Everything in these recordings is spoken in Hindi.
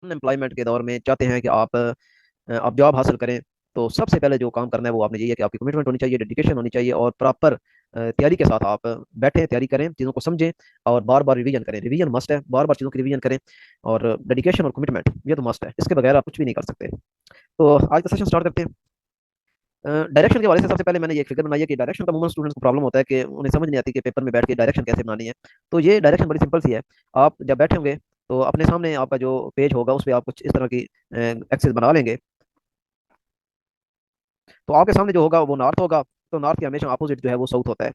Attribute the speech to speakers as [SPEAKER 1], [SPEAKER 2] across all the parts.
[SPEAKER 1] अनएम्प्लॉयमेंट के दौर में चाहते हैं कि आप जॉब हासिल करें, तो सबसे पहले जो काम करना है वो आपने यही है कि आपकी कमिटमेंट होनी चाहिए, डेडिकेशन होनी चाहिए, और प्रॉपर तैयारी के साथ आप बैठें, तैयारी करें, चीज़ों को समझें, और बार बार रिवीजन करें। रिवीजन मस्ट है, बार बार चीज़ों की रिवीजन करें, और डेडिकेशन और कमिटमेंट ये तो मस्ट है, इसके बगैर आप कुछ भी नहीं कर सकते। तो आज का सेशन स्टार्ट करते हैं। डायरेक्शन के वाले से सबसे पहले मैंने ये फिगर बनाई है कि डायरेक्शन का मूवमेंट स्टूडेंट्स को प्रॉब्लम होता है कि उन्हें समझ नहीं आती कि पेपर में बैठ के डायरेक्शन कैसे बनानी है। तो ये डायरेक्शन बड़ी सिंपल सी है। आप जब बैठे होंगे तो अपने सामने आपका जो पेज होगा उस पर आप कुछ इस तरह की एक्सेस बना लेंगे। तो आपके सामने जो होगा वो नॉर्थ होगा, तो नॉर्थ के हमेशा अपोजिट जो है वो साउथ होता है,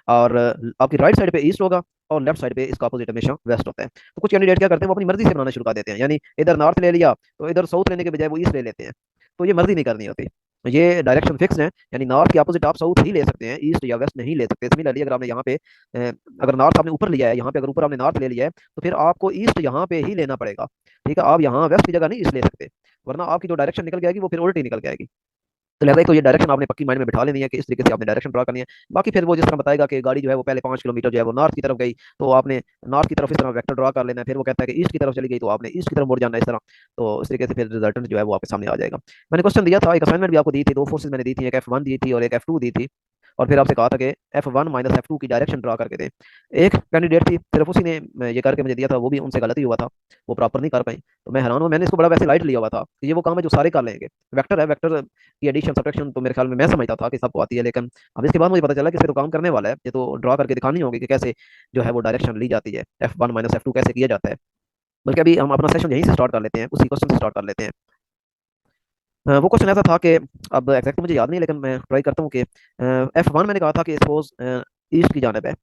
[SPEAKER 1] और आपकी राइट साइड पे ईस्ट होगा, और लेफ्ट साइड पे इसका अपोजिट हमेशा वेस्ट होता है। तो कुछ कैंडिडेट क्या करते हैं, वो अपनी मर्जी से बनाना शुरू कर देते हैं, यानी इधर नॉर्थ ले लिया तो इधर साउथ लेने के बजाय वो ईस्ट ले लेते हैं। तो ये मर्जी नहीं करनी होती, ये डायरेक्शन फिक्स है, यानी नॉर्थ के अपोजिट आप साउथ ही ले सकते हैं, ईस्ट या वेस्ट नहीं ले सकते। सिमिलरली अगर आपने यहाँ पे अगर नॉर्थ आपने ऊपर लिया है, यहाँ पे अगर ऊपर आपने नॉर्थ ले लिया है, तो फिर आपको ईस्ट यहाँ पे ही लेना पड़ेगा। ठीक है, आप यहाँ वेस्ट की जगह नहीं ईस्ट ले सकते, वरना आपकी जो डायरेक्शन निकल जाएगी वो फिर उल्टी निकल जाएगी। तो लिहाजा एक तो ये डायरेक्शन आपने पक्की माइंड में बिठा लेनी है कि इस तरीके से आपने डायरेक्शन ड्रा करनी है। बाकी फिर वो जिस तरह बताएगा कि गाड़ी जो है वो पहले 5 किलोमीटर जो है वो नॉर्थ की तरफ गई, तो आपने नॉर्थ की तरफ इस तरह वेक्टर ड्रा कर लेना है। फिर वो कहता है कि ईस्ट की तरफ चली गई, तो आपने ईस्ट की तरफ मुड़ जाना है, इस तरह। तो इस तरीके से फिर रिजल्टेंट जो है वो आपके सामने आ जाएगा। मैंने क्वेश्चन दिया था, एक असाइनमेंट भी आपको दी थी, दो फोर्सेज मैंने दी थी, एक F1 दी थी और एक F2 दी थी। और फिर आपसे कहा था कि F1 माइनस F2 की डायरेक्शन ड्रा करके दें। एक कैंडिडेट थी, सिर्फ उसी ने ये करके मुझे दिया था, वो भी उनसे गलती हुआ था, वो प्रॉपर नहीं कर पाई। तो मैं हैरान हूँ, मैंने इसको बड़ा वैसे लाइट लिया हुआ था कि ये वो काम है जो सारे कर लेंगे। वेक्टर है, वेक्टर की एडिशन सब्ट्रैक्शन तो मेरे ख्याल में मैं समझता था कि सबको आती है, लेकिन अब इसके बाद मुझे पता चला कि इसे तो काम करने वाला है, ये तो ड्रा करके दिखानी होगी कि कैसे जो है वो डायरेक्शन ली जाती है, F1 माइनस F2 कैसे किया जाता है। बल्कि अभी हम अपना सेशन यहीं से स्टार्ट कर लेते हैं, उसी क्वेश्चन से स्टार्ट कर लेते हैं। वो क्वेश्चन ऐसा था कि अब एग्जैक्ट मुझे याद नहीं, लेकिन मैं ट्राई करता हूँ कि F1 मैंने कहा था कि सपोज ईस्ट की जानब है,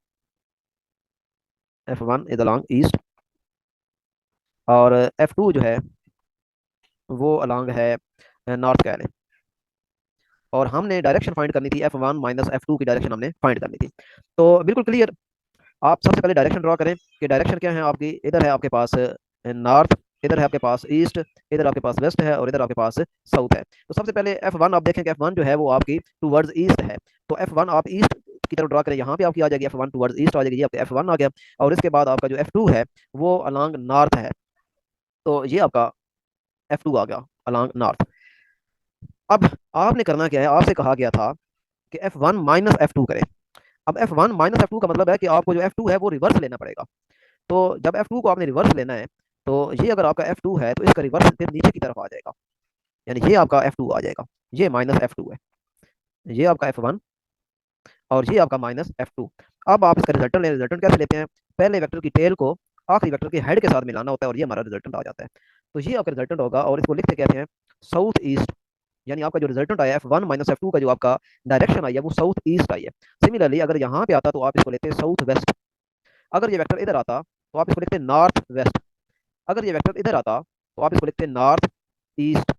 [SPEAKER 1] F1 इज अलोंग ईस्ट, और F2 जो है वो अलोंग है नॉर्थ कह लें। और हमने डायरेक्शन फाइंड करनी थी, F1 माइनस F2 की डायरेक्शन हमने फाइंड करनी थी। तो बिल्कुल क्लियर, आप सबसे पहले डायरेक्शन ड्रॉ करें कि डायरेक्शन क्या है आपकी। इधर है आपके पास नॉर्थ, इधर है आपके पास ईस्ट, इधर आपके पास वेस्ट है, और इधर आपके पास साउथ है। तो सबसे पहले F1 आप देखें कि F1 जो है वो आपकी टूवर्ड्स ईस्ट है। तो F1 आप ईस्ट की तरफ ड्रा करें, यहाँ पे आपकी आ जाएगी F1 टूवर्ड्स ईस्ट आ जाएगी, ये आपका F1 आ गया। और इसके बाद आपका जो F2 है वो अलॉन्ग नॉर्थ है, तो ये आपका F2 आ गया अलॉन्ग नॉर्थ। अब आपने करना क्या है, आपसे कहा गया था कि F1 माइनस F2 करें। अब F1 माइनस F2 का मतलब है कि आपको जो F2 है वो रिवर्स लेना पड़ेगा। तो जब F2 को आपने रिवर्स लेना है, तो ये अगर आपका F2 है तो इसका रिवर्स फिर नीचे की तरफ आ जाएगा, यानी ये आपका F2 आ जाएगा, ये माइनस F2 है, ये आपका F1 और ये आपका माइनस F2। अब आप इसका रिजल्टेंट ले, रिजल्टेंट कैसे लेते हैं, पहले वेक्टर की टेल को आखिरी वेक्टर के हेड के साथ मिलाना होता है, और ये हमारा रिजल्टेंट आ जाता है। तो ये आपका रिजल्टेंट होगा, और इसको लिखते कहते हैं साउथ ईस्ट। यानी आपका जो रिजल्टेंट आया F1 माइनस F2 का जो आपका डायरेक्शन आई है वो साउथ ईस्ट आई है। सिमिलरली अगर यहाँ पे आता तो आप इसको लेते हैं साउथ वेस्ट। अगर ये वेक्टर इधर आता तो आप इसको लिखते हैं नॉर्थ वेस्ट। अगर ये वेक्टर इधर आता तो आप इसको लिखते हैं नॉर्थ ईस्ट।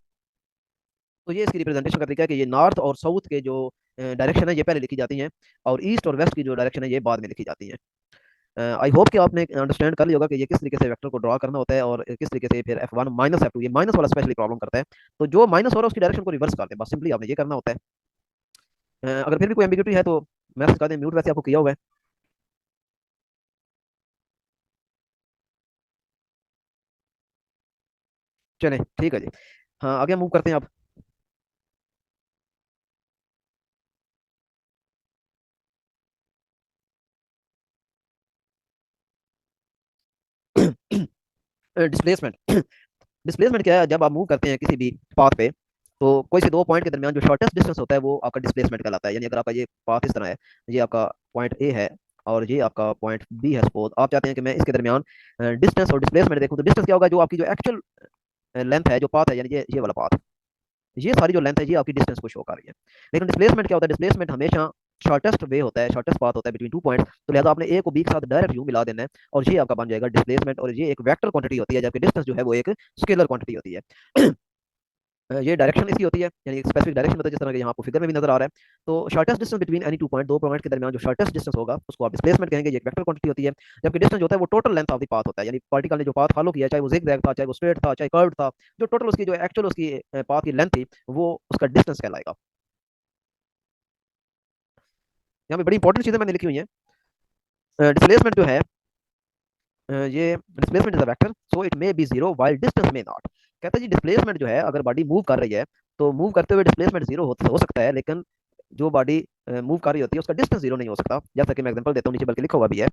[SPEAKER 1] तो ये इसकी रिप्रेजेंटेशन का तरीका है कि ये नॉर्थ और साउथ के जो डायरेक्शन है ये पहले लिखी जाती हैं, और ईस्ट और वेस्ट की जो डायरेक्शन है ये बाद में लिखी जाती हैं। आई होप कि आपने अंडरस्टैंड कर लिया होगा कि ये किस तरीके से वेक्टर को ड्रॉ करना होता है, और किस तरीके से फिर F1 माइनस F2, ये माइनस वाला स्पेशली प्रॉब्लम करता है। तो जो माइनस हो रहा है उसकी डायरेक्शन को रिवर्स कर दें, बस सिंपली आपने ये करना होता है। अगर फिर भी कोई एम्बिग्यूटी है तो मैसेज कर दें, म्यूट वैसे आपको किया हुआ है। चलें ठीक है जी। हाँ, आगे मूव करते हैं आप। डिस्प्लेसमेंट। डिस्प्लेसमेंट क्या है, जब आप मूव करते हैं किसी भी पाथ पे, तो कोई से दो पॉइंट के दरमियान जो शॉर्टेस्ट डिस्टेंस होता है वो आपका डिस्प्लेसमेंट कहलाता है। यानी अगर आपका ये पाथ इस तरह है, ये आपका पॉइंट ए है और ये आपका पॉइंट बी है, सपोज आप चाहते हैं कि मैं इसके दरमियान डिस्टेंस और डिस्प्लेसमेंट देखूं, तो डिस्टेंस क्या होगा, जो आपकी जो एक्चुअल लेंथ है, जो पाथ है, यानी ये वाला पाथ, ये सारी जो लेंथ है ये आपकी डिस्टेंस को शो कर रही है। लेकिन डिस्प्लेसमेंट क्या होता है, डिस्प्लेसमेंट हमेशा शॉर्टेस्ट वे होता है, शॉर्टेस्ट पाथ होता है बिटवीन टू पॉइंट्स। तो लिहाजा आपने ए को बी के साथ डायरेक्ट यू मिला देना है, और ये आपका बन जाएगा डिस्प्लेसमेंट। और ये एक वेक्टर क्वांटिटी होती है, जबकि डिस्टेंस जो है वो एक स्केलर क्वांटिटी होती है। ये डायरेक्शन इसकी होती है, यानी स्पेसिफिक डायरेक्शन होता है, जिस तरह के यहाँ आपको फिगर में भी नजर आ रहा है। तो shortest distance between any two point, दो पॉइंट के दरमियान जो शॉर्टेस्ट डिस्टेंस होगा उसको आप डिस्प्लेसमेंट कहेंगे, ये एक वेक्टर क्वांटिटी होती है। जबकि डिस्टेंस जो होता है वो total length of the path होता है, यानी पार्टिकल ने जो पाथ फॉलो किया, चाहे वो जिगजैग था, चाहे वो स्ट्रेट था, चाहे कर्व था, जो टोटल उसकी जो एक्चुअल उसकी पाथ की लेंथ थी वो उसका डिस्टेंस कहलाएगा। यहाँ पे बड़ी इंपॉर्टेंट चीजें मैंने लिखी हुई है। डिस्प्लेसमेंट जो है ये displacement is a vector so it may be zero while distance में नॉट। कहता है जी डिस्प्लेसमेंट जो है अगर बॉडी मूव कर रही है तो मूव करते हुए डिस्प्लेसमेंट जीरो हो सकता है, लेकिन जो बॉडी मूव कर रही होती है उसका डिस्टेंस जीरो नहीं हो सकता। जैसा कि मैं एग्जांपल देता हूँ, नीचे बल्कि लिखा हुआ भी है,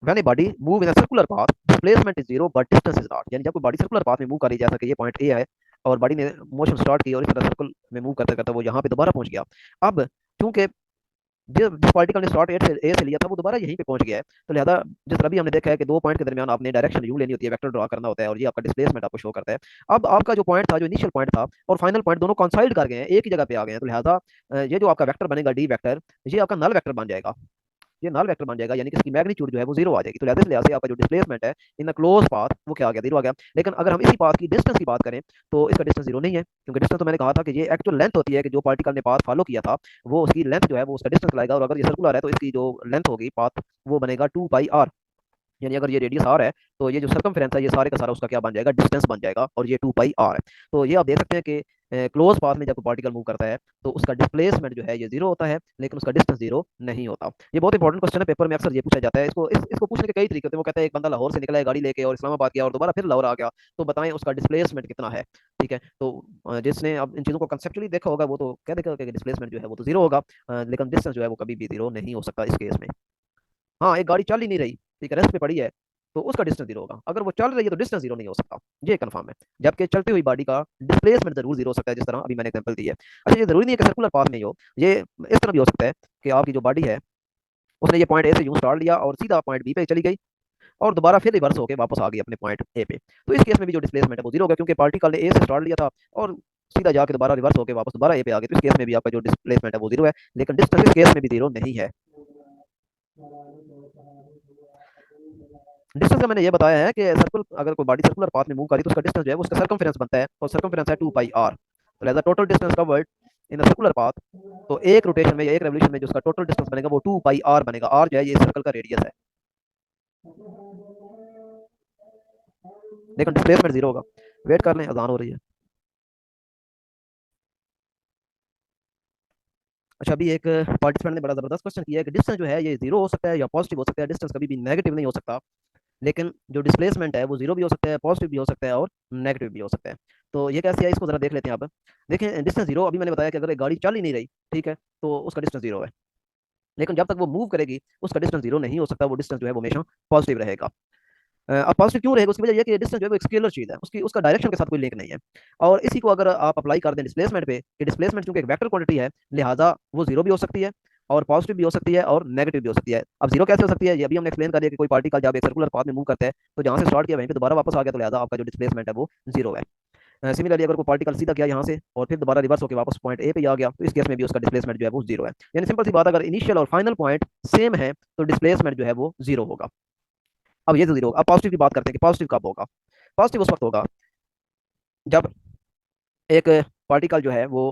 [SPEAKER 1] when a body move in a circular path displacement is zero but distance is not. यानी जब कोई बॉडी सर्कुलर पाथ में मूव कर रही है, जैसा कि ये पॉइंट ए है, और बॉडी ने मोशन स्टार्ट की और इस तरह सर्कल में मूव करते करते वो यहाँ पे दोबारा पहुंच गया। अब चूंकि जिस पार्टिकल ने स्टार्ट ए से लिया था वो दोबारा यहीं पे पहुंच गया है, तो लिहाजा जिस तरह भी हमने देखा है कि दो पॉइंट के दरमियान आपने डायरेक्शन यू लेनी होती है, वेक्टर ड्रॉ करना होता है, और ये आपका डिस्प्लेसमेंट आपको शो करता है। अब आपका जो पॉइंट था, जो इनिशियल पॉइंट था और फाइनल पॉइंट दोनों कॉन्साइड कर गए हैं, एक ही जगह पे आ गए हैं, तो लिहाजा ये जो आपका वेक्टर बनेगा डी वेक्टर, ये आपका नल वेक्टर बन जाएगा। ये नल वेक्टर बन जाएगा, यानी कि इसकी मैग्नीट्यूड जो है वो जीरो आ जाएगी। तो लिहाजा इस लिहाज से आपका जो डिस्प्लेसमेंट है इन द क्लोज पाथ वो क्या आ गया, जीरो आ गया। लेकिन अगर हम इसी पाथ की डिस्टेंस की बात करें तो इसका डिस्टेंस जीरो नहीं है, क्योंकि डिस्टेंस तो मैंने कहा था कि ये एक्चुअल लेंथ होती है कि जो पार्टिकल ने पाथ फॉलो किया था वो उसकी लेंथ जो है वो उसका डिस्टेंस लाएगा, और अगर ये सर्कुलर है तो इसकी जो लेंथ होगी पाथ वो बनेगा 2 पाई आर। यानी अगर ये रेडियस आर है तो ये जो सर्कमफेरेंस है ये सारे का सारा उसका क्या बन जाएगा, डिस्टेंस बन जाएगा, और ये 2 पाई आर है। तो ये आप देख सकते हैं कि क्लोज पाथ में जब पार्टिकल मूव करता है तो उसका डिस्प्लेसमेंट जो है ये जीरो होता है, लेकिन उसका डिस्टेंस जीरो नहीं होता। ये बहुत इंपॉर्टेंट क्वेश्चन है, पेपर में अक्सर ये पूछा जाता है। इसको पूछने के कई तरीके होते हैं। वो कहता है एक बंदा लाहौर से निकला है गाड़ी लेके और इस्लामाबाद गया और दोबारा फिर लाहौर आ गया, तो बताएं उसका डिस्प्लेसमेंट कितना है। ठीक है, तो जिसने अब इन चीज़ों को कंसेप्चुअली देखा होगा वो तो कह देगा कि डिस्प्लेसमेंट जो है वो तो जीरो होगा, लेकिन डिस्टेंस जो है वो कभी भी जीरो नहीं हो सकता इस केस में। हाँ, एक गाड़ी चल ही नहीं रही, ठीक है, रेस्ट पे पड़ी है, तो उसका डिस्टेंस जीरो होगा। अगर वो चल रही है तो डिस्टेंस जीरो नहीं हो सकता, ये कंफर्म है। जबकि चलती हुई बॉडी का डिस्प्लेसमेंट जरूर जीरो हो सकता है, जिस तरह अभी मैंने एग्जांपल दी है। अच्छा, ये जरूरी नहीं है कि सर्कुलर पाथ में ही हो, ये इस तरह भी हो सकता है कि आपकी जो बॉडी है उसने ये पॉइंट ए से यूं स्टार्ट लिया और सीधा पॉइंट बी पे चली गई और दोबारा फिर रिवर्स होकर वापस आ गई अपने पॉइंट ए पे। तो इस केस में भी जो डिस्प्लेसमेंट है वो जीरो होगा, क्योंकि पार्टिकल ने ए से स्टार्ट लिया था और सीधा जाके दोबारा रिवर्स होकर वापस दोबारा ए पे आ गए। तो इस केस में भी आपका जो डिस्प्लेसमेंट है वो जीरो है, लेकिन डिस्टेंस इस केस में भी जीरो नहीं है। डिस्टेंस का मैंने ये बताया है कि सर्कल अगर कोई बॉडी सर्कुलर पाथ में मूव करी तो उसका डिस्टेंस जो है वो उसका सर्कमफेरेंस बनता है, और सर्कमफेरेंस है 2 पाई आर। तो as total distance covered in the circular path, तो एक रोटेशन में या एक रेवोल्यूशन में जो उसका टोटल डिस्टेंस बनेगा वो 2 पाई आर बनेगा। आर जो है ये सर्कल का रेडियस है, लेकिन डिस्प्लेसमेंट जीरो होगा। वेट कर लें, अजान हो रही है। अच्छा, अभी एक पार्टिसिपेंट ने बड़ा जबरदस्त क्वेश्चन किया है कि डिस्टेंस जो है ये जीरो हो सकता है या पॉजिटिव हो सकता है, डिस्टेंस कभी भी नेगेटिव नहीं हो सकता, लेकिन जो डिस्प्लेसमेंट है वो जीरो भी हो सकता है, पॉजिटिव भी हो सकता है और नेगेटिव भी हो सकता है। तो ये कैसे है, इसको जरा देख लेते हैं। अब देखें, डिस्टेंस जीरो अभी मैंने बताया कि अगर एक गाड़ी चल ही नहीं रही, ठीक है, तो उसका डिस्टेंस जीरो है, लेकिन जब तक वो मूव करेगी उसका डिस्टेंस जीरो नहीं हो सकता, वो डिस्टेंस जो है वो हमेशा पॉजिटिव रहेगा। अब पॉजिटिव क्यों रहेगा, उसकी वजह यह है कि डिस्टेंस जो है वो एक स्केलर चीज है, उसकी उसका डायरेक्शन के साथ कोई लिंक नहीं है। और इसी को अगर आप अप्लाई कर दें डिस्प्लेसमेंट पे कि डिस्प्लेसमेंट चूंकि एक वेक्टर क्वांटिटी है, लिहाजा वो जीरो भी हो सकती है और पॉजिटिव भी हो सकती है और नेगेटिव भी हो सकती है। अब जीरो कैसे हो सकती है, ये अभी हमने एक्सप्लेन कर दिया कि कोई पार्टिकल जब एक सर्कुलर पाथ में मूव करता है तो जहां से स्टार्ट किया वहीं पे दोबारा वापस आ गया, तो लिहाजा आपका जो डिस्प्लेसमेंट है वो जीरो है। सिमिलरली अगर कोई पार्टिकल सीधा गया यहाँ से और फिर दोबारा रिवर्स होकर वापस पॉइंट ए पे आ गया, तो इस केस में भी उसका डिस्प्लेसमेंट जो है वो जीरो है। यानी सिंपल सी बात, अगर इनिशियल और फाइनल पॉइंट सेम है तो डिस्प्लेसमेंट जो है वो जीरो होगा। अब ये तो जीरो होगा। अब पॉजिटिव की बात करते हैं कि पॉजिटिव कब होगा। पॉजिटिव उस वक्त होगा जब एक पार्टिकल जो है वो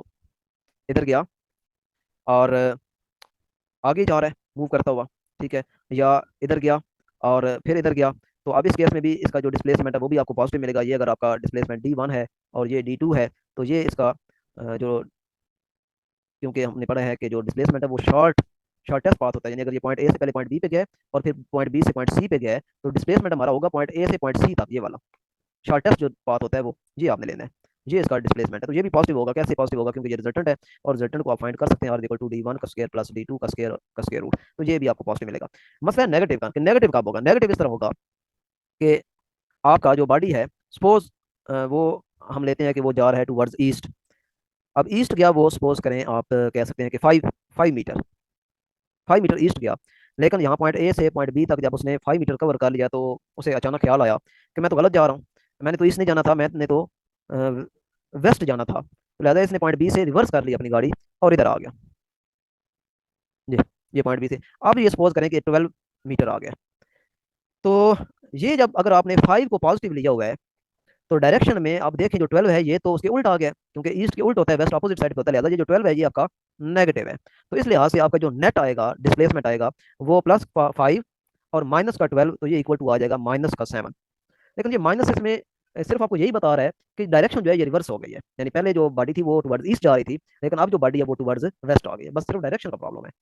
[SPEAKER 1] इधर गया और आगे जा रहा है मूव करता हुआ, ठीक है, या इधर गया और फिर इधर गया, तो अब इस केस में भी इसका जो डिस्प्लेसमेंट है वो भी आपको पॉजिटिव मिलेगा। ये अगर आपका डिस्प्लेसमेंट डी वन है और ये डी टू है, तो ये इसका जो, क्योंकि हमने पढ़ा है कि जो डिस्प्लेसमेंट है वो शॉर्टेस्ट पाथ होता है, यानी अगर ये पॉइंट ए से पहले पॉइंट बी पे गया है और फिर पॉइंट बी से पॉइंट सी पे गया है, तो डिस्प्लेसमेंट हमारा होगा पॉइंट ए से पॉइंट सी तक, ये वाला शॉर्टेस्ट जो पाथ होता है वो ये आपने लेना है। ये इसका डिस्प्लेसमेंट है, तो ये भी पॉजिटिव होगा। कैसे पॉजिटिव होगा, क्योंकि ये रिजल्टेंट है और रिजल्टेंट को आप फाइंड कर सकते हैं, r equal to d one का स्क्वायर प्लस डी टू का स्क्वायर रूट, तो ये भी आपको पॉजिटिव मिलेगा। मसला है नेगेटिव का, कि नेगेटिव कब होगा। नेगेटिव इस तरह होगा कि आपका जो बॉडी है, सपोज वो हम लेते हैं कि वो जा रहा है टूवर्ड्स ईस्ट। अब ईस्ट गया वो, सपोज करें आप कह सकते हैं कि 5 मीटर, 5 मीटर ईस्ट गया, लेकिन यहाँ पॉइंट ए से पॉइंट बी तक जब उसने 5 मीटर कवर कर लिया तो उसे अचानक ख्याल आया कि मैं तो गलत जा रहा हूँ, मैंने तो ईस्ट नहीं जाना था, मैंने तो वेस्ट जाना था। तो लिहाजा इसने पॉइंट बी से रिवर्स कर ली अपनी गाड़ी और इधर आ गया जी, ये पॉइंट बी से। अब ये सपोज करें कि 12 मीटर आ गया, तो ये जब अगर आपने 5 को पॉजिटिव लिया हुआ है तो डायरेक्शन में आप देखें जो 12 है ये तो उसके उल्ट आ गया, क्योंकि ईस्ट के उल्ट होता है, वेस्ट अपोजिट साइड पे होता है, लिहाजा ये जो 12 है ये आपका नेगेटिव है। तो इस लिहाज से आपका जो नेट आएगा, डिस्प्लेसमेंट आएगा, वो +5 और माइनस का 12, तो ये इक्वल टू आ जाएगा -7। लेकिन ये माइनस इसमें सिर्फ आपको यही बता रहा है कि डायरेक्शन जो है ये रिवर्स हो गई है, यानी पहले जो बॉडी थी वो टुवर्ड्स ईस्ट जा रही थी, लेकिन अब जो बॉडी है वो टुवर्ड्स वेस्ट आ गई है, बस सिर्फ डायरेक्शन का प्रॉब्लम है।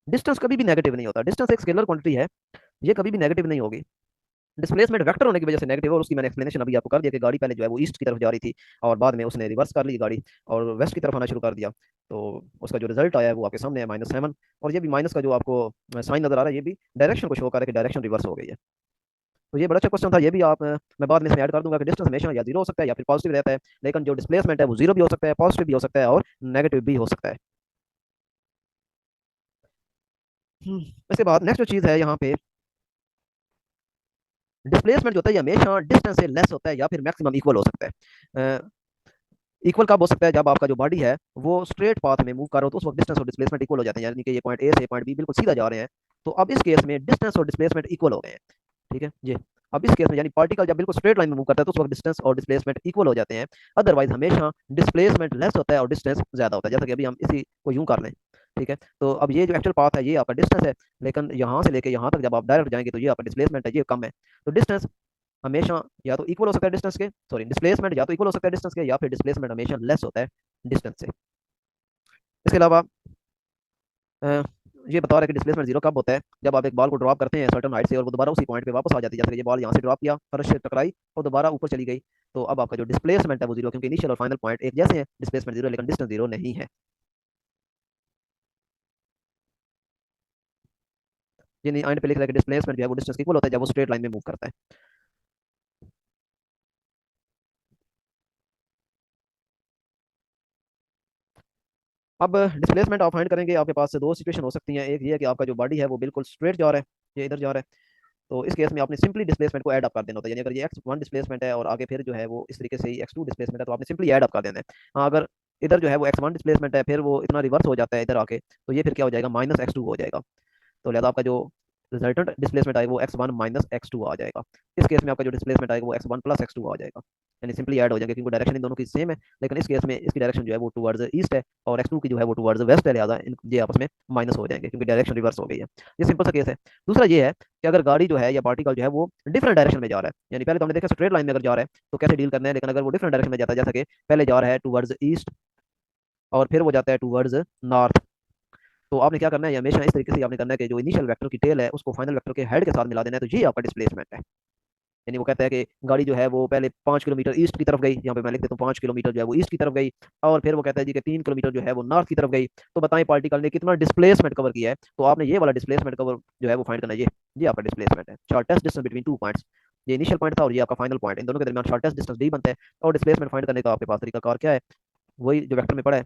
[SPEAKER 1] डिस्टेंस कभी भी नेगेटिव नहीं होता, डिस्टेंस एक स्केलर क्वांटिटी है, ये कभी भी नेगेटिव नहीं होगी। डिस्प्लेसमेंट वेक्टर होने की वजह से नेगेटिव, और उसकी मैंने एक्सप्लेनेशन अभी आपको कर दिया कि गाड़ी पहले जो है वो ईस्ट की तरफ जा रही थी और बाद में उसने रिवर्स कर ली गाड़ी और वेस्ट की तरफ आना शुरू कर दिया। तो उसका जो रिजल्ट आया है वो आपके सामने है -7। और ये भी माइनस का जो आपको साइन नजर आ रहा है, ये भी डायरेक्शन को शो कर रहा है कि डायरेक्शन रिवर्स हो गई है। तो ये बड़ा अच्छा क्वेश्चन था, ये भी आप मैं बाद में इसमें ऐड कर दूंगा कि डिस्टेंस हमेशा या जीरो हो सकता है या फिर पॉजिटिव रहता है, लेकिन जो डिस्प्लेसमेंट है वो जीरो भी हो सकता है, पॉजिटिव भी हो सकता है और नेगेटिव भी हो सकता है। इसके बाद नेक्स्ट जो चीज़ है यहाँ पे, डिस्प्लेसमेंट जो होता है ये हमेशा डिस्टेंस से लेस होता है या फिर मैक्सिमम इक्वल हो सकता है। इक्वल कब हो सकता है, जब आपका जो बॉडी है वो स्ट्रेट पाथ में मूव कर रहा हो तो उस वक्त डिस्टेंस और डिस्प्लेसमेंट इक्वल हो जाते हैं, यानी कि ये पॉइंट ए से पॉइंट बी बिल्कुल सीधा जा रहे हैं। तो अब इस केस में डिस्टेंस और डिस्प्लेसमेंट इक्वल हो गए हैं। ठीक है जी। अब इस केस में यानी पार्टिकल जब बिल्कुल स्ट्रेट लाइन में मूव करता है तो उस वक्त डिस्टेंस और डिस्प्लेसमेंट इक्वल हो जाते हैं। अदरवाइज हमेशा डिस्प्लेसमेंट लेस होता है और डिस्टेंस ज्यादा होता है, जैसा कि अभी हम इसी को यूं कर लें। ठीक है, तो अब ये जो एक्चुअल पाथ है ये आपका डिस्टेंस है, लेकिन यहाँ से लेके यहाँ तक जब आप डायरेक्ट जाएंगे तो ये आपका डिस्प्लेसमेंट है, ये कम है। तो डिस्टेंस हमेशा या तो इक्वल हो सकता है डिस्टेंस के, सॉरी डिस्प्लेसमेंट या तो इक्वल हो सकता है डिस्टेंस के, या फिर डिस्प्लेसमेंट हमेशा लेस होता है डिस्टेंस से। इसके अलावा अ, ये बता रहा है कि डिस्प्लेसमेंट जीरो कब होता है, जब आप एक बॉल को ड्रॉप करते हैं सर्टन हाइट से और वो दोबारा उसी पॉइंट पे वापस आ जाती है, जैसे कि ये बॉल यहाँ से ड्रॉप किया, फर्श से टकराई और दोबारा ऊपर चली गई। तो अब आपका जो डिस्प्लेसमेंट है वो जीरो, क्योंकि इनिशियल और फाइनल पॉइंट एक जैसे हैं, डिस्प्लेसमेंट जीरो लेकिन डिस्टेंस जीरो नहीं है। ये नहीं एंड पे लिख रहा है कि डिस्प्लेसमेंट जो है वो डिस्टेंस इक्वल होता है जब वो स्ट्रेट लाइन में मूव करता है। अब डिस्प्लेसमेंट आप फाइंड करेंगे, आपके पास से दो सिचुएशन हो सकती हैं। एक ये है कि आपका जो बॉडी है वो बिल्कुल स्ट्रेट जा रहा है, ये इधर जा रहा है। तो इस केस में आपने सिंपली डिस्प्लेसमेंट को ऐड अप कर देना होता है, यानी अगर ये x1 डिस्प्लेसमेंट है और आगे फिर जो है वो इस तरीके से ही x2 डिस्प्लेसमेंट है तो आपने सिंपली ऐड अप कर देना है। हाँ, अगर इधर जो है वो x1 डिस्प्लेसमेंट है फिर वो इतना रिवर्स हो जाता है इधर आके, तो ये फिर क्या हो जाएगा, -x2 हो जाएगा। तो लिहाजा आपका जो रिजल्टेंट डिस्प्लेसमेंट आएगा वो x1 -x2 आ जाएगा। इस केस में आपका जो डिस्प्लेसमेंट आएगा वो x1 + x2 आ जाएगा, यानी सिंपली ऐड हो जाएंगे क्योंकि डायरेक्शन इन दोनों की सेम है, लेकिन इस केस में इसकी डायरेक्शन जो है वो टुवर्ड्स ईस्ट है और x2 की जो है वो टुवर्ड्स वेस्ट है, लिहाजा ये आपस में माइनस हो जाएंगे क्योंकि डायरेक्शन रिवर्स हो गई है। ये सिंपल सा केस है। दूसरा ये है कि अगर गाड़ी जो है या पार्टिकल जो है वो डिफरेंट डायरेक्शन में जा रहा है, यानी पहले तो हमने देखा स्ट्रेट लाइन में अगर जा रहा है तो कैसे डील करना है, लेकिन अगर वो डिफरेंट डायरेक्शन में जाता है, जैसा कि पहले जा रहा है टुवर्ड्स ईस्ट और फिर वो जाता है टुवर्ड्स नॉर्थ, तो आपने क्या करना है, हमेशा इस तरीके से आपने करना है कि जो इनिशियल वेक्टर की टेल है उसको फाइनल वेक्टर के हेड के साथ मिला देना है, तो ये आपका डिस्प्लेसमेंट है। यानी वो कहता है कि गाड़ी जो है वो पहले 5 किलोमीटर ईस्ट की तरफ गई, यहाँ पे मैं लिख देता हूँ 5 किलोमीटर जो है वो ईस्ट की तरफ गई, और फिर वो कहता है जी कि 3 किलोमीटर जो है वो नॉर्थ की तरफ गई। तो बताएं पार्टिकल ने कितना डिस्प्लेसमेंट कवर किया है, तो आपने ये वाला डिस्प्लेसमेंट कवर जो है वो फाइंड करना है। ये आपका डिस्प्लेसमेंट है, shortest distance between two points. ये इनिशियल पॉइंट था और ये आपका फाइनल पॉइंट, इन दोनों के दरमियान शॉर्टेस्ट डिस्टेंस डी बनता है। और डिस्प्लेसमेंट फाइंड करने का आपके पास तरीका कार क्या है, वही जो वेक्टर में पड़ा है,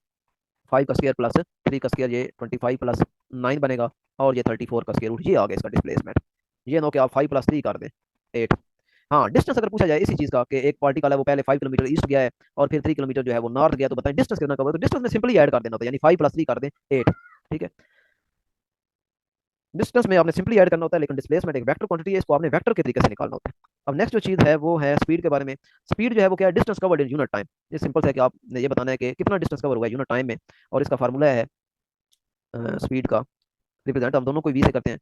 [SPEAKER 1] 5 का स्क्वायर प्लस 3 का स्क्वायर, ये 25 + 9 बनेगा, और ये 34 का स्क्वायर रूट, ये आ गया इसका डिस्प्लेसमेट। ये नो कि आप 5 + 3 कर दें 8। हाँ, डिस्टेंस अगर पूछा जाए इसी चीज का कि एक पार्टिकल है वो पहले 5 किलोमीटर ईस्ट गया है और फिर 3 किलोमीटर जो है वो नॉर्थ गया, तो बताएं डिस्टेंस कितना कवर, तो डिस्टेंस में सिंपली ऐड कर देना होता है, यानी 5 + 3 कर दें 8। ठीक है, डिस्टेंस में आपने सिंपली ऐड करना होता है, लेकिन डिस्प्लेसमेंट एक वेक्टर क्वांटिटी है, इसको आपने वेक्टर के तरीके से निकालना होता है। अब नेक्स्ट जो चीज है वो है स्पीड के बारे में। स्पीड जो है वो क्या है, distance covered in unit time. ये सिंपल है कि आपने ये बताना है कि कितना डिस्टेंस कवर हुआ है यूनिट टाइम में, और इसका फार्मूला है स्पीड का, रिप्रेजेंट हम दोनों को वी से करते हैं,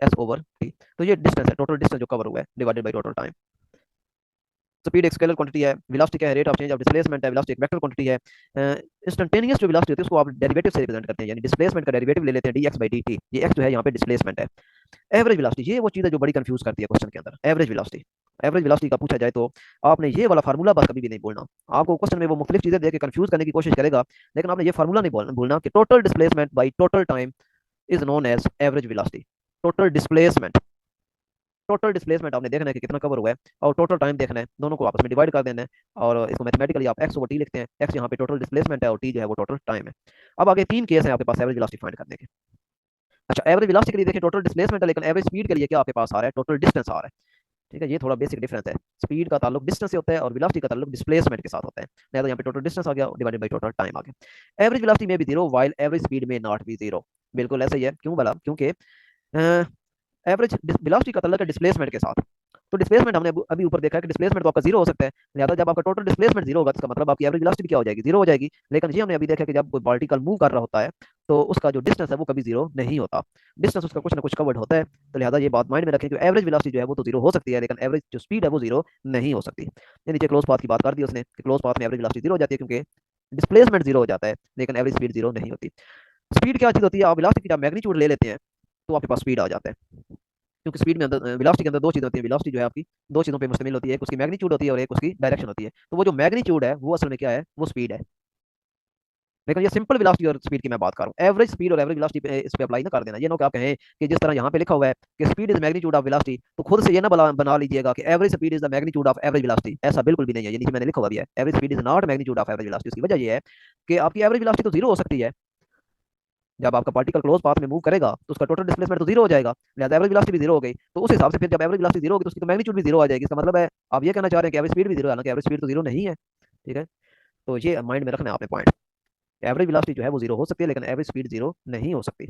[SPEAKER 1] S/T। तो ये डिस्टेंस है, टोटल डिस्टेंस जो कवर हुआ है divided by total time. Speed एक स्केलर क्वांटिटी है, वेलोसिटी क्या है, rate of change of displacement है, वेलोसिटी एक वेक्टर क्वांटिटी है। इंस्टेंटेनियस जो वेलोसिटी होती है उसको आप डेरिवेटिव से रिप्रेजेंट करते हैं, यानी डिस्प्लेसमेंट का डेरिवेटिव ले लेते हैं dx/dt, ये x जो है यहाँ पे डिस्प्लेसमेंट है। एवरेज वेलोसिटी, ये वो चीज़ है जो बड़ी कंफ्यूज करती है क्वेश्चन के अंदर, एवरेज वेलोसिटी। एवरेज वेलोसिटी का पूछा जाए तो आपने ये वाला फार्मूला बस कभी भी नहीं बोलना। आपको क्वेश्चन में वो मुख्तलिफ चीजें दे के कंफ्यूज करने की कोशिश करेगा, लेकिन आपने ये फार्मूला नहीं बोलना कि total displacement by total time is known as average velocity. Total displacement, total displacement आपने देखना है कि कितना कवर हुआ है, और टोटल टाइम देखना है, दोनों को आपस में डिवाइड कर देना है, और इसको मैथमेटिकली आप x/t लिखते हैं। x यहाँ पे टोटल डिस्प्लेसमेंट है और t जो है वो टोटल टाइम है। अब आगे तीन केस है आपके पास एवरेज वेलोसिटी फाइंड करने के। अच्छा, एवरेज वेलोसिटी के लिए देखिए टोटल डिस्प्लेसमेंट है, लेकिन एवरेज स्पीड के लिए क्या आपके पास आ रहा है, टोटल डिस्टेंस आ रहा है। ठीक है, ये थोड़ा बेसिक डिफरेंस है, स्पीड का ताल्लुक डिस्टेंस से होता है और वेलोसिटी का ताल्लुक डिस्प्लेसमेंट के साथ होता है। नहीं तो यहाँ पे टोटल डिस्टेंस आ गया डिवाइडेड बाई टोटल टाइम आ गया। एवरेज वेलोसिटी में भी जीरो वाइल एवरेज स्पीड में नॉट बी जीरो, बिल्कुल ऐसा ही है। क्यों बोला, क्योंकि एवरेज वेलोसिटी का ताल्लुक है डिस्प्लेसमेंट के साथ। तो डिस्प्लेसमेंट हमने अभी ऊपर देखा है कि डिस्प्लेसमेंट तो आपका जीरो हो सकता है, लिहाजा जब आपका टोटल डिस्प्लेसमेंट जीरो होगा तो इसका मतलब आपकी एवरेज वेलोसिटी क्या हो जाएगी, जीरो हो जाएगी। लेकिन ये हमने अभी देखा कि जब कोई पार्टिकल मूव कर रहा होता है तो उसका जो डिस्टेंस है वो कभी जीरो नहीं होता, डिस्टेंस उसका कुछ ना कुछ कवर्ड होता है। तो लिहाजा ये बात माइंड में रखें कि एवरेज वेलोसिटी जो है वो तो जीरो हो सकती है, लेकिन एवरेज जो स्पीड है वो जीरो नहीं हो सकती। ये नीचे क्लोज पाथ की बात कर दी उसने कि क्लोज पाथ में एवरेज वेलोसिटी जीरो हो जाती है क्योंकि डिस्प्लेसमेंट जीरो हो जाता है, लेकिन एवरेज स्पीड जीरो नहीं होती। स्पीड क्या चीज़ होती है, आप वेलोसिटी का मैग्नीट्यूड ले लेते हैं तो आपके पास स्पीड आ जाता है। क्योंकि स्पीड में अंदर वेलोसिटी के अंदर दो चीज़ें होती है, वेलोसिटी जो है आपकी दो चीज़ों पे मुश्तमिल होती है, एक उसकी मैग्नीट्यूड होती है और एक उसकी डायरेक्शन होती है। तो वो जो मैग्नीट्यूड है वो असल में क्या है, वो स्पीड है। लेकिन ये सिंपल वेलोसिटी और स्पीड की मैं बात कर रहा हूँ, एवरेज स्पीड और एवरेज वेलोसिटी पे इस पे अप्लाई ना कर देना। ये ना कि आप कहें कि जिस तरह यहाँ पे लिखा हुआ है कि speed is magnitude of velocity, तो खुद से ये ना बना लीजिएगा कि average speed is the magnitude of average velocity. ऐसा बिल्कुल भी नहीं है, ये नीचे मैंने लिखा हुआ भी है, average speed is not magnitude of average velocity. उसकी वजह ये है कि आपकी एवरेज वेलोसिटी तो जीरो हो सकती है, जब आपका पार्टिकल क्लोज पाथ में मूव करेगा तो उसका टोटल डिस्प्लेसमेंट तो जीरो हो जाएगा, लिहाजा एवरेज वेलोसिटी भी जीरो हो गई। तो उस हिसाब से फिर जब एवरेज वेलोसिटी जीरो होगी तो उसकी तो मैग्नीट्यूड भी जीरो आ जाएगी। इसका मतलब है आप ये कहना चाह रहे हैं कि एवरेज स्पीड भी जीरो है, हालांकि एवरेज स्पीड तो जीरो नहीं है। ठीक है, तो ये माइंड में रखना है आपने पॉइंट। एवरेज वेलोसिटी जो है वो जीरो हो सकती है लेकिन एवरेज स्पीड जीरो नहीं हो सकती।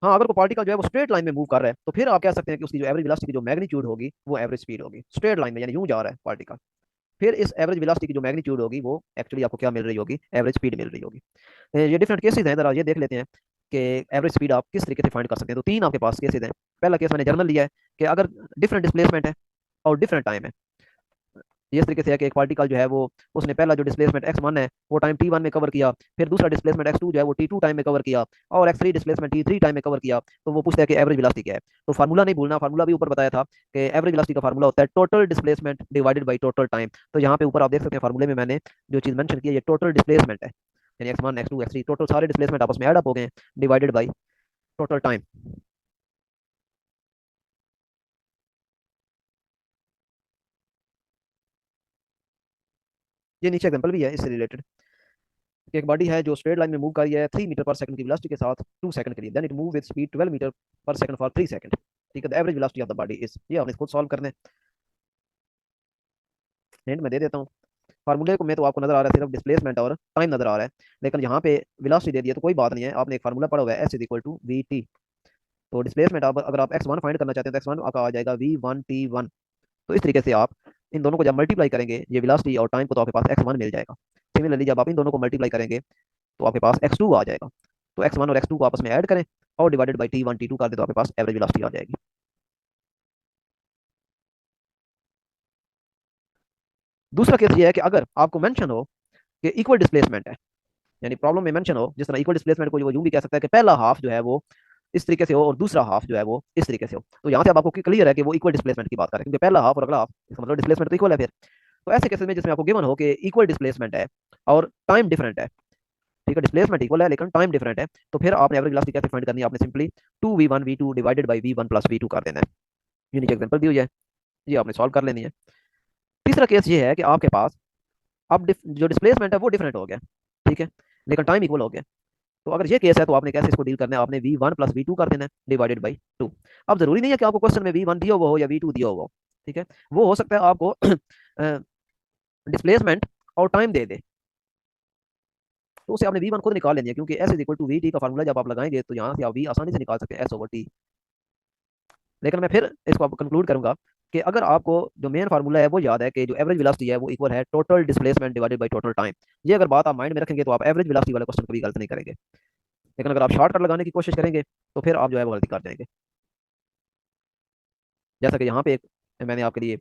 [SPEAKER 1] हाँ, अगर कोई पार्टिकल जो है वो स्ट्रेट लाइन में मूव कर रहा है तो फिर आप कह सकते हैं कि उसकी जो एवरेज वेलोसिटी की जो मैग्नीट्यूड होगी वो एवरेज स्पीड होगी, स्ट्रेट लाइन में यानी यूं जा रहा है पार्टिकल। फिर इस एवरेज वेलोसिटी की जो मैग्नीट्यूड होगी वो एक्चुअली आपको क्या मिल रही होगी, एवरेज स्पीड मिल रही होगी। ये डिफरेंट केसेस हैं, जरा ये देख लेते हैं कि एवरेज स्पीड आप किस तरीके से फाइंड कर सकते हैं। तो तीन आपके पास केसेस हैं। पहला केस मैंने जर्नल लिया है कि अगर डिफरेंट डिस्प्लेसमेंट है और डिफरेंट टाइम है। ये इस तरीके से है कि एक पार्टिकल जो है वो उसने पहला जो डिस्प्लेसमेंट x1 है वो टाइम t1 में कवर किया, फिर दूसरा डिस्प्लेसमेंट x2 जो है वो t2 टाइम में कवर किया, और x3 डिस्प्लेसमेंट t3 टाइम में कवर किया। तो वो पूछता है कि एवरेज वेलोसिटी क्या है। तो फार्मूला नहीं भूलना, फार्मूला भी ऊपर बताया था कि एवरेज वेलोसिटी का फार्मूला होता है total displacement divided by total time. तो यहाँ पे ऊपर आप देख सकते हैं फार्मूले में मैंने जो चीज़ मेंशन की है ये टोटल डिस्प्लेसमेंट है, यानी x1 x2 x3 टोटल सारे डिस्प्लेसमेंट आपस में ऐड अप हो गए डिवाइडेड बाई टोटल टाइम। ये नीचे एग्जांपल भी है इससे रिलेटेड कि एक बॉडी है जो स्ट्रेट लाइन में मूव कर रही है 3 मीटर पर सेकंड की वेलोसिटी के साथ 2 सेकंड के लिए, then it move with speed 12 metre पर सेकंड फॉर 3 सेकंड। ठीक है, the average velocity of the body is, ये आपने खुद सॉल्व करना है। हिंट मैं दे देता हूँ, फार्मूले को में तो आपको नजर आ रहा है सिर्फ डिस्प्लेसमेंट और टाइम नजर आ रहा है, लेकिन यहाँ पे वेलोसिटी दे दिया तो कोई बात नहीं है, आपने एक फार्मूला पढ़ा हुआ है s is equal to we t. तो डिस्प्लेसमेंट आप अगर आप एक्स वन फाइंड करना चाहते हैं तो एक्स वन आपका आ जाएगा वी वन टी वन। तो इस तरीके से आप इन दोनों को जब मल्टीप्लाई करेंगे ये वेलोसिटी और टाइम को, तो आपके पास एक्स वन मिल जाएगा। सिमिलरली जब आप इन दोनों को मल्टीप्लाई करेंगे तो आपके पास एक्स टू आ जाएगा। तो एक्स वन और एक्स टू को आपस में ऐड करें और divided by t one t two कर दे तो आपके पास एवरेज वेलोसिटी आ जाएगी। दूसरा केस ये है कि अगर आपको मेंशन हो कि इक्वल डिस्प्लेसमेंट है, यानी प्रॉब्लम में मेंशन हो जिस तरह इक्वल डिस्प्लेसमेंट को वो यूं भी कह सकता है कि पहला हाफ जो है वो इस तरीके से हो और दूसरा हाफ जो है वो इस तरीके से हो। तो यहाँ से अब आपको क्लियर है कि वो इक्वल डिस्प्लेसमेंट की बात करें, क्योंकि पहला हाफ और अगला हाफ इसका मतलब डिस्प्लेसमेंट तो इक्वल है फिर। तो ऐसे केसेस में जिसमें आपको गिवन हो कि इक्वल डिस्प्लेसमेंट है और टाइम डिफरेंट है, ठीक है, डिस्प्लेसमेंट इक्वल है लेकिन टाइम डिफरेंट है, तो फिर आपने एवरेज वेलोसिटी कैसे फाइंड करनी है, आपने simply two v one v two divided by v one plus we two कर देना है। ये नीचे एग्जाम्पल दी हुई है, ये आपने सॉल्व कर लेनी है। तीसरा केस ये है कि आपके पास अब जो डिस्प्लेसमेंट है वो डिफरेंट हो गया, ठीक है, लेकिन टाइम इक्वल हो गया। तो अगर ये केस है तो आपने कैसे इसको डील करना है, आपने v one plus we two कर देना है डिवाइडेड बाई टू। अब जरूरी नहीं है कि आपको क्वेश्चन में वी वन दिया हुआ हो या वी टू दिया हुआ हो, ठीक है, वो हो सकता है आपको डिस्प्लेसमेंट और टाइम दे दे, तो उसे आपने वी वन खुद निकाल लेनी है, क्योंकि S is equal to we T का फार्मूला जब आप लगाएंगे तो यहाँ से आप वी आसानी से निकाल सकते हैं एस ओवर टी। लेकिन मैं फिर इसको आपको कंक्लूड करूंगा कि अगर आपको जो मेन फार्मूला है वो याद है कि जो एवरेज वेलोसिटी है वो इक्वल है total displacement divided by total time. ये अगर बात आप माइंड में रखेंगे तो आप एवरेज वेलोसिटी वाले क्वेश्चन कभी गलत नहीं करेंगे। लेकिन अगर आप शॉर्टकट लगाने की कोशिश करेंगे तो फिर आप जो है वो गलती कर जाएंगे। जैसा कि यहाँ पे एक मैंने आपके लिए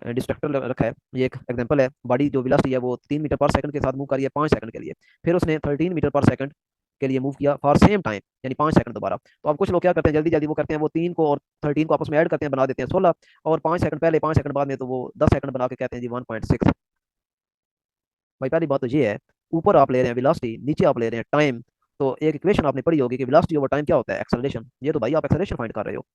[SPEAKER 1] डिस्ट्रक्टर रखा है, ये एक एग्जांपल है, बॉडी जो वेलोसिटी है वो 3 मीटर पर सेकंड के साथ मूव कर रही है 5 सेकंड के लिए, फिर उसने 13 मीटर पर सेकंड के लिए मूव किया फॉर सेम टाइम, यानी 5 सेकंड दोबारा। तो अब कुछ लोग क्या करते हैं, जल्दी जल्दी वो करते हैं, वो 3 को और 13 को आपस में ऐड करते हैं, बना देते हैं 16, और 5 सेकंड पहले 5 सेकंड बाद में तो वो 10 सेकंड बना के कहते हैं जी 1.6। भाई पहली बात तो ये है, ऊपर आप ले रहे हैं वेलोसिटी, नीचे आप ले रहे हैं टाइम। तो एक इक्वेशन आपने पढ़ी होगी कि वेलोसिटी ओवर टाइम क्या होता है, एक्सेलरेशन। ये तो भाई आप एक्सेलरेशन फाइंड कर रहे हो,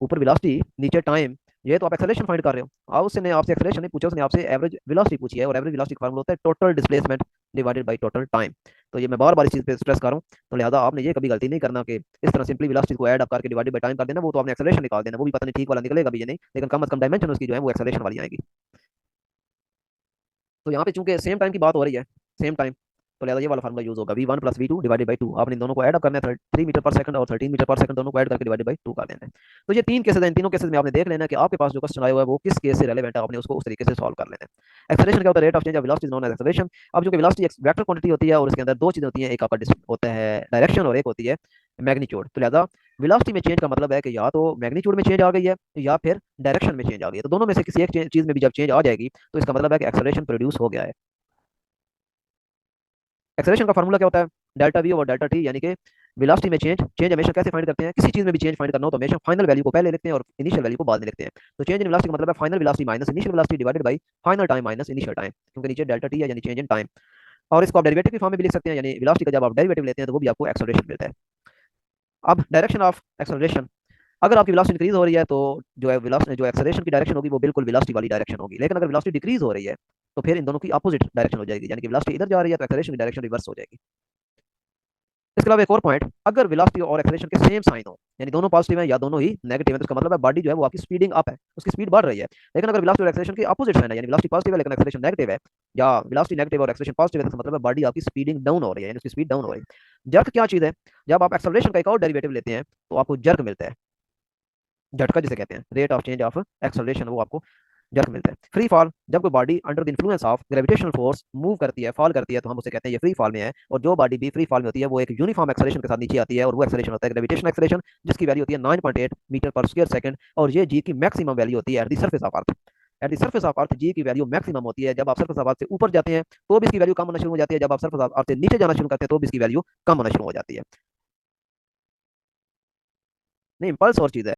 [SPEAKER 1] ऊपर वेलोसिटी नीचे टाइम, ये तो आप एक्सेलरेशन फाइंड कर रहे हो। अब उसने आपसे एक्सेलरेशन नहीं पूछा, उसने आपसे एवरेज वेलोसिटी पूछी है, और एवरेज वेलोसिटी का फार्मूला होता है total displacement divided by total time. तो ये मैं बार बार इस चीज पे स्ट्रेस कर रहा हूँ, तो लिहाजा आपने ये कभी गलती नहीं करना कि इस तरह सिंपली वेलोसिटी को ऐड अप करके डिवाइडेड बाय टाइम कर देना, वो तो आपने एक्सेलरेशन निकाल देना, वो भी पता नहीं ठीक वाला निकलेगा भी या नहीं, लेकिन कम से कम डायमेंशन उसकी जो है वो एक्सेलरेशन वाली आएगी। तो यहाँ पे चूंकि सेम टाइम की बात हो रही है, सेम टाइम, तो लिहाजा ये वाला फार्मूला यूज होगा V one plus we two divided by two. आपने इन दोनों को ऐड अप करना है, 3 मीटर पर सेकंड और 13 मीटर पर सेकंड दोनों को ऐड करके डिवाइडेड बाई टू कर देना है। तो ये तीन केसेस हैं, इन तीनों केसेस में आपने देख लेना है कि आपके पास जो क्वेश्चन आया हुआ है वो किस केस से रेलेवेंट है, आपने उसको उस तरीके से सॉल्व कर लेना है। एक्सेलरेशन क्या होता है, rate of change of velocity known as acceleration. अब जो कि वेलोसिटी एक वेक्टर क्वांटिटी होती है और उसके अंदर दो चीजें होती हैं, एक आपका होता है डायरेक्शन और एक होती है मैग्नीट्यूड। तो लिहाजा वेलोसिटी में चेंज का मतलब है कि या तो मैग्नीट्यूड में चेंज आ गई है या फिर डायरेक्शन में चेंज आ गई है। तो दोनों में से किसी एक चीज में भी जब चेंज आ जाएगी तो इसका मतलब है कि एक्सेलरेशन प्रोड्यूस हो गया है। एक्सेलरेशन का फार्मूला क्या होता है? डेल्टा वी और डेल्टा टी, यानी कि वेलोसिटी में चेंज। चेंज हमेशा कैसे फाइंड करते हैं? किसी चीज में भी चेंज फाइंड करना हो तो हमेशा फाइनल वैल्यू को पहले लिखते हैं और इनिशियल वैल्यू को बाद में लिखते हैं। तो चेंज इन वेलोसिटी का मतलब है final velocity minus initial velocity divided by final time minus initial time, क्योंकि नीचे डेल्टा टी है यानी चेंज इन टाइम। और इसको आप डेरिवेटिव की फॉर्म में भी लिख सकते हैं, यानी वेलोसिटी का जब आप डेरिवेटिव लेते हैं तो वो भी आपको एक्सेलरेशन मिलता है। अब डायरेक्शन ऑफ एक्सेलरेशन, अगर आपकी वेलोसिटी इंक्रीज हो रही है तो जो है वेलोसिटी, जो एक्सेलरेशन की डायरेक्शन होगी वो बिल्कुल वेलोसिटी वाली डायरेक्शन होगी। लेकिन अगर वेलोसिटी डिक्रीज हो रही है तो फिर इन दोनों की अपोजिट डायरेक्शन हो जाएगी, यानी कि वेलोसिटी इधर जा रही है तो एक्सेलरेशन की डायरेक्शन रिवर्स हो जाएगी। इसके अलावा एक और पॉइंट, अगर वेलोसिटी और एक्सेलरेशन के सेम साइन हो, यानी दोनों पॉजिटिव है या दोनों ही नेगेटिव है, तो इसका मतलब है बॉडी जो है वो आपकी स्पीडिंग अप है, उसकी स्पीड बढ़ रही है। लेकिन अगर वेलोसिटी और एक्सेलरेशन के अपोजिट साइन है, यानी वेलोसिटी पॉजिटिव है लेकिन एक्सेलरेशन नेगेटिव है, या वेलोसिटी नेगेटिव और एक्सेलरेशन पॉजिटिव है, तो इसका मतलब है बॉडी आपकी स्पीडिंग डाउन हो रही है, यानी उसकी स्पीड डाउन हो रही है। जर्क क्या चीज है? जब आप एक्सेलरेशन का एक और डेरिवेटिव लेते हैं तो आपको जर्क मिलता है। झटका जिसे कहते हैं, rate of change of acceleration, वो आपको जर्क मिलता है। फ्री फॉल, जब कोई body under the influence of gravitational force move करती है, फॉल करती है, तो हम उसे कहते हैं ये फ्री फॉल में है। और जो बॉडी भी फ्री फॉल में होती है वो एक यूनिफॉर्म एक्सेलरेशन के साथ नीचे आती है, और वो एक्सेलरेशन होता है ग्रेविटेशनल एक्सेलरेशन, जिसकी वैल्यू होती है 9.8 मीटर पर स्क्वायर सेकंड। और ये जी की मैक्सिमम वैल्यू होती है at the surface of earth. At the surface of earth g की वैल्यू मैक्सिमम होती है। जब आप सर्फेस ऑफ अर्थ से ऊपर जाते हैं तो भी इसकी वैल्यू कम होना शुरू हो जाती है, जब आप सर्फेस ऑफ अर्थ से नीचे जाना शुरू करते हैं तो भी इसकी वैल्यू कम होना शुरू हो जाती है। नहीं, इम्पल्स और चीज है।